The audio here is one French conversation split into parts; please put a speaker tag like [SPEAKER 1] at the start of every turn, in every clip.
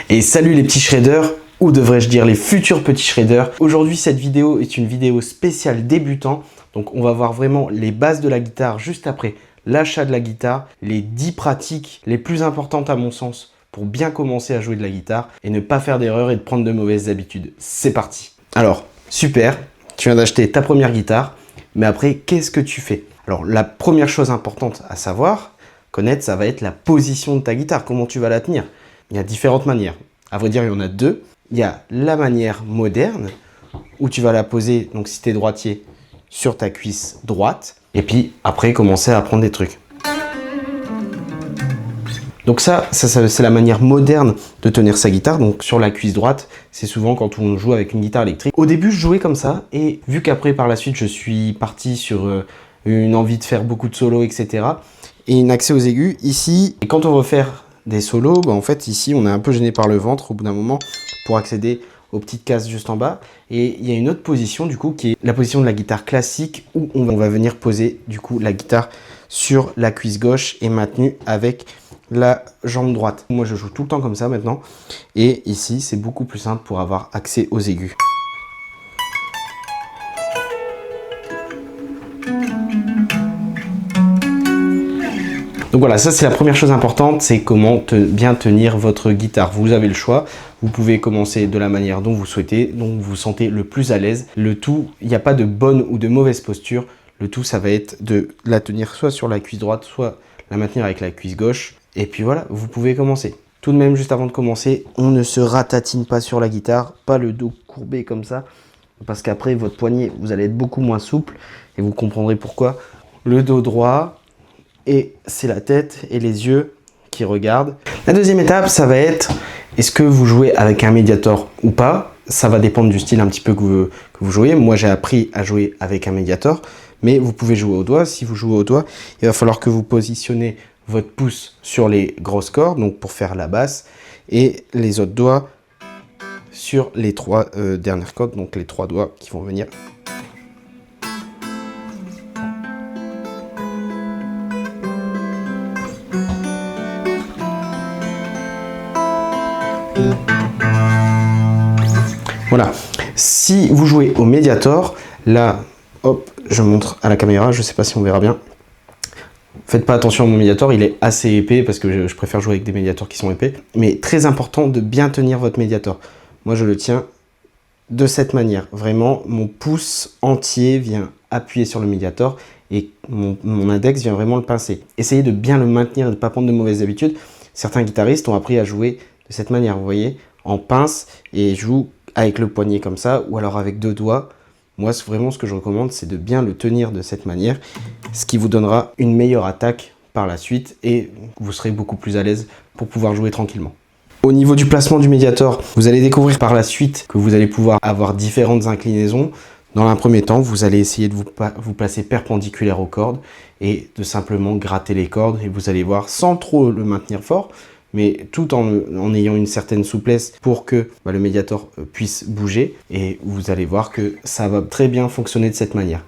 [SPEAKER 1] Et salut les petits shredders, ou devrais-je dire les futurs petits shredders. Aujourd'hui, cette vidéo est une vidéo spéciale débutant. Donc on va voir vraiment les bases de la guitare juste après l'achat de la guitare, les 10 pratiques les plus importantes à mon sens pour bien commencer à jouer de la guitare et ne pas faire d'erreurs et de prendre de mauvaises habitudes. C'est parti. Alors, super, tu viens d'acheter ta première guitare, mais après, qu'est-ce que tu fais? Alors, la première chose importante à savoir, connaître, ça va être la position de ta guitare, comment tu vas la tenir. Il y a différentes manières. À vrai dire, il y en a deux. Il y a la manière moderne, où tu vas la poser, donc si tu es droitier, sur ta cuisse droite. Et puis après, commencer à apprendre des trucs. Donc ça c'est la manière moderne de tenir sa guitare. Donc sur la cuisse droite, c'est souvent quand on joue avec une guitare électrique. Au début, je jouais comme ça. Et vu qu'après, par la suite, je suis parti sur une envie de faire beaucoup de solos, etc. Et un accès aux aigus ici. Et quand on veut faire des solos, bah en fait ici on est un peu gêné par le ventre au bout d'un moment pour accéder aux petites cases juste en bas. Et il y a une autre position du coup qui est la position de la guitare classique où on va venir poser du coup la guitare sur la cuisse gauche et maintenue avec la jambe droite. Moi je joue tout le temps comme ça maintenant et ici c'est beaucoup plus simple pour avoir accès aux aigus. Donc voilà, ça c'est la première chose importante, c'est comment bien tenir votre guitare. Vous avez le choix, vous pouvez commencer de la manière dont vous souhaitez, dont vous vous sentez le plus à l'aise. Le tout, il n'y a pas de bonne ou de mauvaise posture. Le tout, ça va être de la tenir soit sur la cuisse droite, soit la maintenir avec la cuisse gauche. Et puis voilà, vous pouvez commencer. Tout de même, juste avant de commencer, on ne se ratatine pas sur la guitare, pas le dos courbé comme ça, parce qu'après, votre poignet, vous allez être beaucoup moins souple et vous comprendrez pourquoi. Le dos droit. Et c'est la tête et les yeux qui regardent. La deuxième étape, ça va être, est-ce que vous jouez avec un médiator ou pas? Ça va dépendre du style un petit peu que vous jouez. Moi, j'ai appris à jouer avec un médiator, mais vous pouvez jouer au doigt. Si vous jouez au doigt, il va falloir que vous positionnez votre pouce sur les grosses cordes, donc pour faire la basse, et les autres doigts sur les trois dernières cordes, donc les trois doigts qui vont venir. Voilà, si vous jouez au médiator, là, hop, je montre à la caméra, je ne sais pas si on verra bien. Faites pas attention à mon médiator, il est assez épais parce que je préfère jouer avec des médiators qui sont épais. Mais très important de bien tenir votre médiator. Moi, je le tiens de cette manière. Vraiment, mon pouce entier vient appuyer sur le médiator et mon index vient vraiment le pincer. Essayez de bien le maintenir et de ne pas prendre de mauvaises habitudes. Certains guitaristes ont appris à jouer de cette manière, vous voyez, en pince et jouent avec le poignet comme ça ou alors avec deux doigts. Moi, vraiment, ce que je recommande, c'est de bien le tenir de cette manière, ce qui vous donnera une meilleure attaque par la suite et vous serez beaucoup plus à l'aise pour pouvoir jouer tranquillement. Au niveau du placement du médiator, vous allez découvrir par la suite que vous allez pouvoir avoir différentes inclinaisons. Dans un premier temps, vous allez essayer de vous placer perpendiculaire aux cordes et de simplement gratter les cordes et vous allez voir sans trop le maintenir fort, mais tout en ayant une certaine souplesse pour que le médiator puisse bouger. Et vous allez voir que ça va très bien fonctionner de cette manière.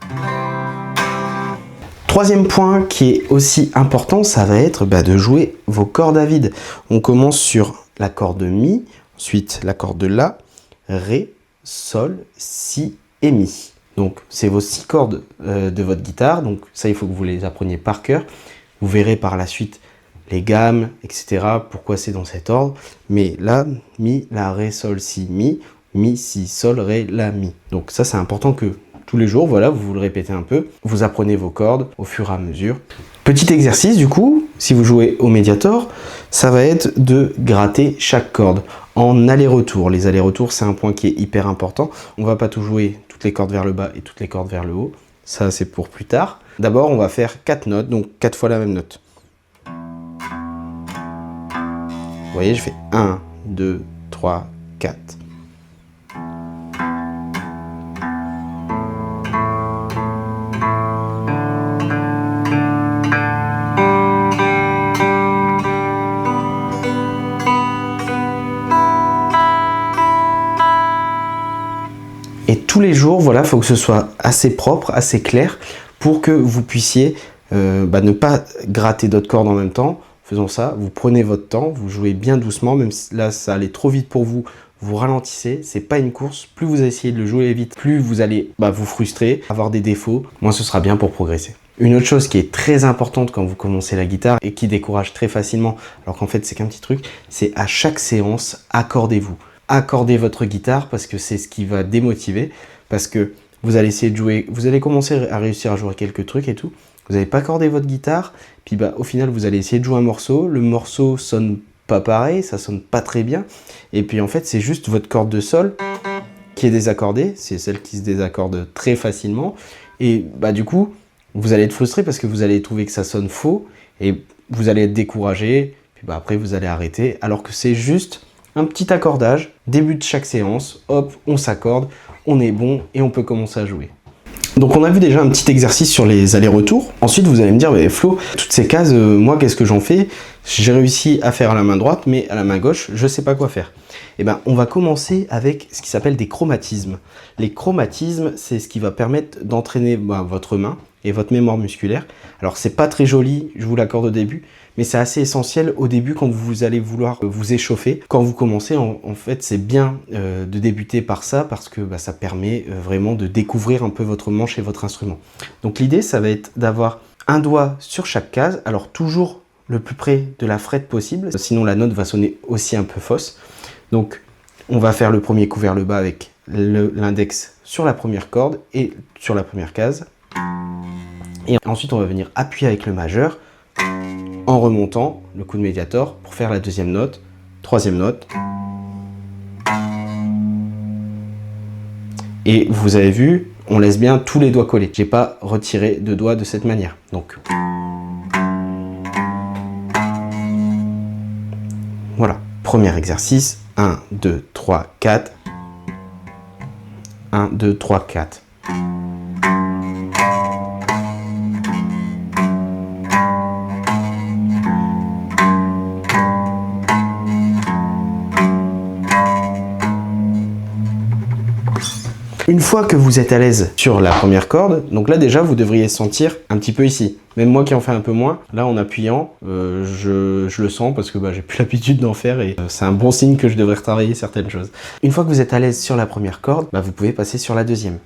[SPEAKER 1] Troisième point qui est aussi important, ça va être de jouer vos cordes à vide. On commence sur la corde Mi, ensuite la corde La, Ré, Sol, Si et Mi. Donc c'est vos 6 cordes de votre guitare, donc ça il faut que vous les appreniez par cœur. Vous verrez par la suite les gammes, etc. Pourquoi c'est dans cet ordre. Mais là, Mi, La, Ré, Sol, Si, Mi, Mi, Si, Sol, Ré, La, Mi. Donc ça, c'est important que tous les jours, voilà, vous le répétez un peu. Vous apprenez vos cordes au fur et à mesure. Petit exercice, du coup, si vous jouez au médiator, ça va être de gratter chaque corde en aller-retour. Les allers-retours, c'est un point qui est hyper important. On va pas tout jouer toutes les cordes vers le bas et toutes les cordes vers le haut. Ça, c'est pour plus tard. D'abord, on va faire 4 notes, donc 4 fois la même note. Vous voyez, je fais 1, 2, 3, 4. Et tous les jours, voilà, il faut que ce soit assez propre, assez clair pour que vous puissiez ne pas gratter d'autres cordes en même temps. faisant ça, vous prenez votre temps, vous jouez bien doucement, même si là ça allait trop vite pour vous, vous ralentissez, c'est pas une course, plus vous essayez de le jouer vite, plus vous allez vous frustrer, avoir des défauts, moins ce sera bien pour progresser. Une autre chose qui est très importante quand vous commencez la guitare et qui décourage très facilement, alors qu'en fait c'est qu'un petit truc, c'est à chaque séance, accordez-vous. Accordez votre guitare parce que c'est ce qui va démotiver, parce que vous allez essayer de jouer, vous allez commencer à réussir à jouer quelques trucs et tout, vous n'avez pas accordé votre guitare, puis au final vous allez essayer de jouer un morceau, le morceau sonne pas pareil, ça sonne pas très bien, et puis en fait c'est juste votre corde de sol qui est désaccordée, c'est celle qui se désaccorde très facilement, et du coup vous allez être frustré parce que vous allez trouver que ça sonne faux, et vous allez être découragé, puis après vous allez arrêter, alors que c'est juste un petit accordage, début de chaque séance, hop, on s'accorde, on est bon et on peut commencer à jouer. Donc on a vu déjà un petit exercice sur les allers-retours. Ensuite vous allez me dire, mais Flo, toutes ces cases, moi qu'est-ce que j'en fais? J'ai réussi à faire à la main droite, mais à la main gauche, je ne sais pas quoi faire. Eh bien, on va commencer avec ce qui s'appelle des chromatismes. Les chromatismes, c'est ce qui va permettre d'entraîner votre main et votre mémoire musculaire. Alors c'est pas très joli, je vous l'accorde au début, mais c'est assez essentiel au début quand vous allez vouloir vous échauffer. Quand vous commencez, en fait, c'est bien de débuter par ça parce que ça permet vraiment de découvrir un peu votre manche et votre instrument. Donc l'idée, ça va être d'avoir un doigt sur chaque case, alors toujours le plus près de la frette possible, sinon la note va sonner aussi un peu fausse. Donc on va faire le premier coup vers le bas avec l'index sur la première corde et sur la première case. Et ensuite on va venir appuyer avec le majeur en remontant le coup de médiator pour faire la deuxième note, troisième note. Et vous avez vu, on laisse bien tous les doigts collés. J'ai pas retiré de doigts de cette manière. Donc voilà, premier exercice, 1, 2, 3, 4. 1, 2, 3, 4. Une fois que vous êtes à l'aise sur la première corde, donc là déjà vous devriez sentir un petit peu ici. Même moi qui en fais un peu moins, là en appuyant, je le sens parce que j'ai plus l'habitude d'en faire et c'est un bon signe que je devrais retravailler certaines choses. Une fois que vous êtes à l'aise sur la première corde, vous pouvez passer sur la deuxième.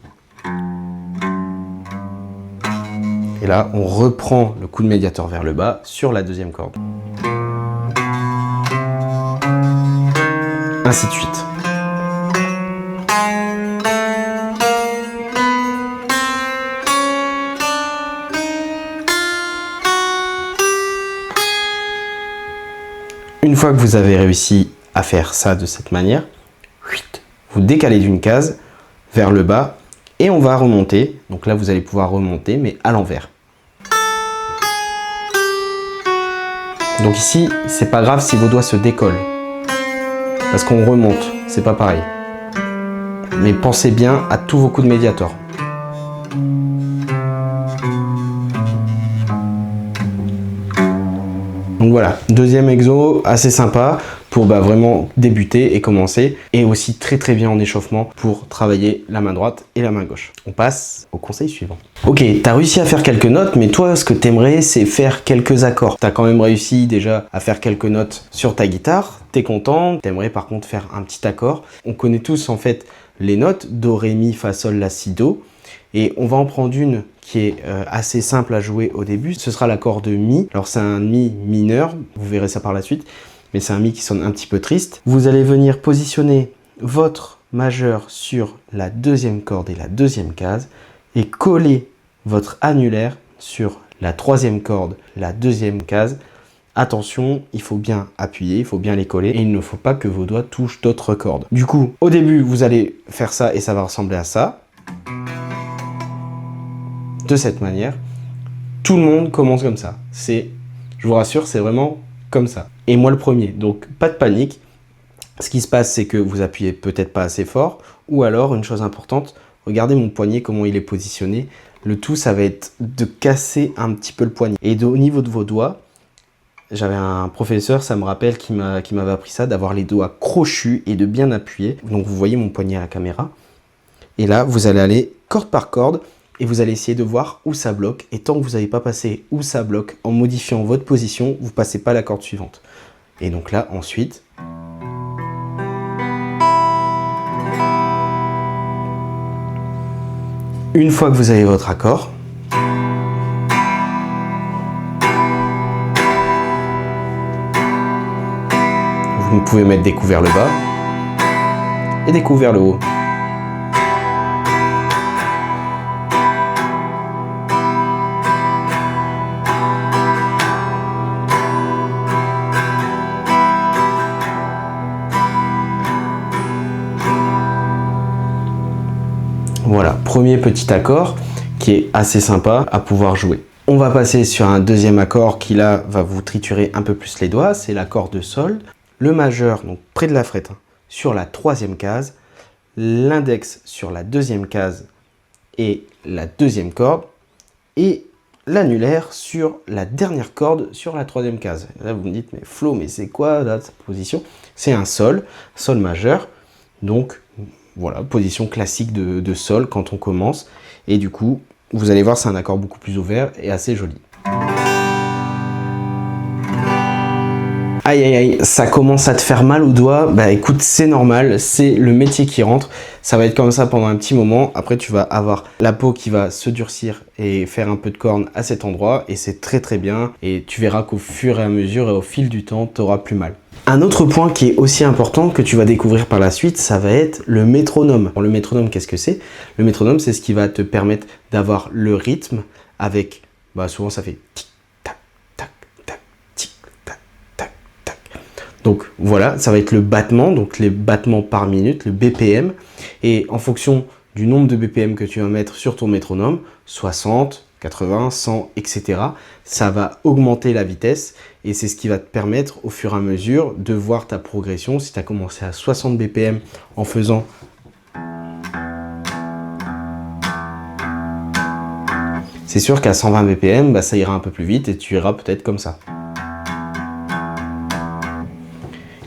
[SPEAKER 1] Et là on reprend le coup de médiator vers le bas sur la deuxième corde. Ainsi de suite. Une fois que vous avez réussi à faire ça de cette manière, vous décalez d'une case vers le bas et on va remonter. Donc là, vous allez pouvoir remonter, mais à l'envers. Donc ici, c'est pas grave si vos doigts se décollent, parce qu'on remonte, c'est pas pareil. Mais pensez bien à tous vos coups de médiator. Donc voilà, deuxième exo, assez sympa pour vraiment débuter et commencer, et aussi très très bien en échauffement pour travailler la main droite et la main gauche. On passe au conseil suivant. Ok, tu as réussi à faire quelques notes, mais toi ce que tu aimerais c'est faire quelques accords. Tu as quand même réussi déjà à faire quelques notes sur ta guitare, tu es content, tu aimerais par contre faire un petit accord. On connaît tous en fait les notes, do, ré, mi, fa, sol, la, si, do. Et on va en prendre une qui est assez simple à jouer au début. Ce sera l'accord de mi. Alors c'est un mi mineur, vous verrez ça par la suite. Mais c'est un mi qui sonne un petit peu triste. Vous allez venir positionner votre majeur sur la deuxième corde et la deuxième case. Et coller votre annulaire sur la troisième corde, la deuxième case. Attention, il faut bien appuyer, il faut bien les coller. Et il ne faut pas que vos doigts touchent d'autres cordes. Du coup, au début, vous allez faire ça et ça va ressembler à ça. De cette manière, tout le monde commence comme ça. Je vous rassure, c'est vraiment comme ça. Et moi le premier, donc pas de panique. Ce qui se passe, c'est que vous appuyez peut-être pas assez fort, ou alors, une chose importante, regardez mon poignet, comment il est positionné. Le tout, ça va être de casser un petit peu le poignet. Et au niveau de vos doigts, j'avais un professeur, ça me rappelle, qui m'avait appris ça, d'avoir les doigts crochus et de bien appuyer. Donc vous voyez mon poignet à la caméra. Et là, vous allez aller corde par corde, et vous allez essayer de voir où ça bloque. Et tant que vous n'avez pas passé où ça bloque, en modifiant votre position, vous ne passez pas la corde suivante. Et donc là, ensuite, une fois que vous avez votre accord, vous pouvez mettre des coups vers le bas et des coups vers le haut. Voilà, premier petit accord qui est assez sympa à pouvoir jouer. On va passer sur un deuxième accord qui là va vous triturer un peu plus les doigts, c'est l'accord de sol. Le majeur, donc près de la frette, sur la troisième case, l'index sur la deuxième case et la deuxième corde, et l'annulaire sur la dernière corde sur la troisième case. Et là vous me dites, mais Flo, mais c'est quoi là cette position? C'est un sol majeur, donc voilà, position classique de sol quand on commence. Et du coup, vous allez voir, c'est un accord beaucoup plus ouvert et assez joli. Aïe aïe aïe, ça commence à te faire mal aux doigts. Bah écoute, c'est normal, c'est le métier qui rentre. Ça va être comme ça pendant un petit moment. Après, tu vas avoir la peau qui va se durcir et faire un peu de corne à cet endroit. Et c'est très très bien. Et tu verras qu'au fur et à mesure et au fil du temps, tu auras plus mal. Un autre point qui est aussi important que tu vas découvrir par la suite, ça va être le métronome. Le métronome, qu'est-ce que c'est? Le métronome, c'est ce qui va te permettre d'avoir le rythme avec, souvent ça fait tic, tac, tac, tac, tic, tac, tac, tac. Donc voilà, ça va être le battement, donc les battements par minute, le BPM. Et en fonction du nombre de BPM que tu vas mettre sur ton métronome, 60, 80, 100, etc. Ça va augmenter la vitesse et c'est ce qui va te permettre au fur et à mesure de voir ta progression. Si tu as commencé à 60 BPM en faisant c'est sûr qu'à 120 BPM, ça ira un peu plus vite et tu iras peut-être comme ça.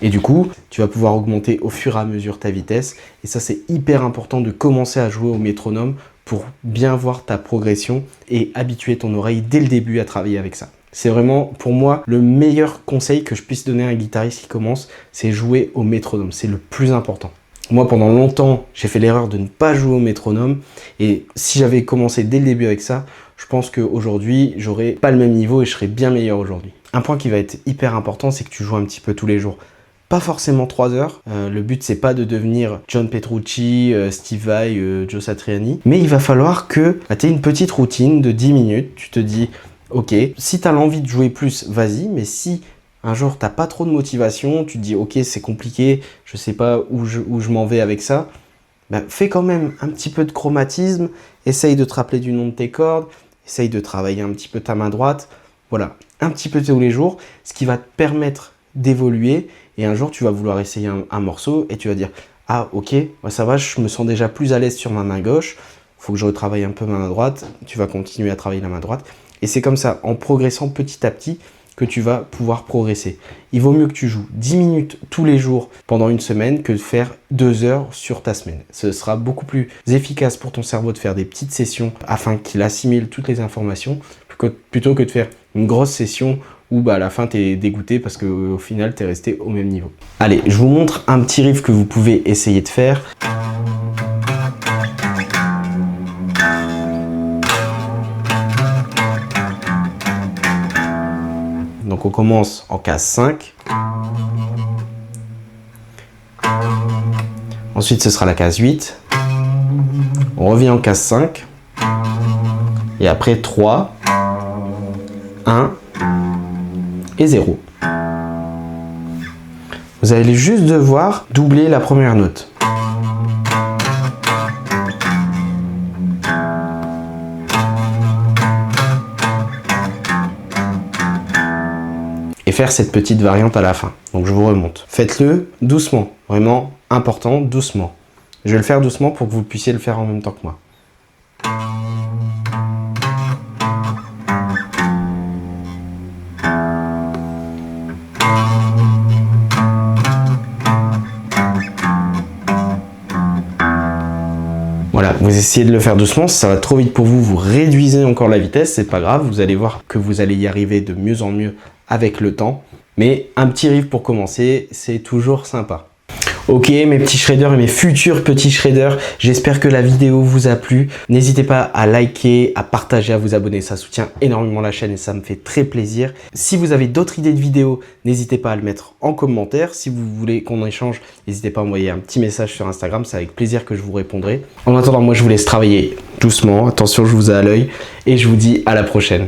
[SPEAKER 1] Et du coup, tu vas pouvoir augmenter au fur et à mesure ta vitesse. Et ça, c'est hyper important de commencer à jouer au métronome pour bien voir ta progression et habituer ton oreille dès le début à travailler avec ça. C'est vraiment, pour moi, le meilleur conseil que je puisse donner à un guitariste qui commence, c'est jouer au métronome. C'est le plus important. Moi, pendant longtemps, j'ai fait l'erreur de ne pas jouer au métronome. Et si j'avais commencé dès le début avec ça, je pense qu'aujourd'hui, j'aurais pas le même niveau et je serais bien meilleur aujourd'hui. Un point qui va être hyper important, c'est que tu joues un petit peu tous les jours. Pas forcément 3 heures. Le but, c'est pas de devenir John Petrucci, Steve Vai, Joe Satriani. Mais il va falloir que tu aies une petite routine de 10 minutes. Tu te dis, ok, si tu as l'envie de jouer plus, vas-y. Mais si un jour, tu n'as pas trop de motivation, tu te dis, ok, c'est compliqué, je sais pas où je m'en vais avec ça, fais quand même un petit peu de chromatisme. Essaye de te rappeler du nom de tes cordes. Essaye de travailler un petit peu ta main droite. Voilà, un petit peu tous les jours. Ce qui va te permettre d'évoluer et un jour tu vas vouloir essayer un morceau et tu vas dire ah ok ça va, je me sens déjà plus à l'aise sur ma main gauche, faut que je retravaille un peu ma main droite. Tu vas continuer à travailler la main droite et c'est comme ça, en progressant petit à petit, que tu vas pouvoir progresser. Il vaut mieux que tu joues 10 minutes tous les jours pendant une semaine que de faire 2 heures sur ta semaine. Ce sera beaucoup plus efficace pour ton cerveau de faire des petites sessions afin qu'il assimile toutes les informations plutôt que de faire une grosse session où à la fin tu es dégoûté parce qu'au final tu es resté au même niveau. Allez, je vous montre un petit riff que vous pouvez essayer de faire. Donc on commence en case 5. Ensuite ce sera la case 8. On revient en case 5. Et après 3, 1 et 0. Vous allez juste devoir doubler la première note. Et faire cette petite variante à la fin. Donc je vous remonte. Faites-le doucement, vraiment important, doucement. Je vais le faire doucement pour que vous puissiez le faire en même temps que moi. Voilà, Voilà, vous essayez de le faire doucement, si ça va trop vite pour vous, vous réduisez encore la vitesse, c'est pas grave, vous allez voir que vous allez y arriver de mieux en mieux avec le temps. Mais un petit riff pour commencer, c'est toujours sympa. Ok mes petits shredders et mes futurs petits shredders, j'espère que la vidéo vous a plu. N'hésitez pas à liker, à partager, à vous abonner, ça soutient énormément la chaîne et ça me fait très plaisir. Si vous avez d'autres idées de vidéos, n'hésitez pas à le mettre en commentaire. Si vous voulez qu'on échange, n'hésitez pas à envoyer un petit message sur Instagram, c'est avec plaisir que je vous répondrai. En attendant, moi je vous laisse travailler doucement, attention je vous ai à l'œil et je vous dis à la prochaine.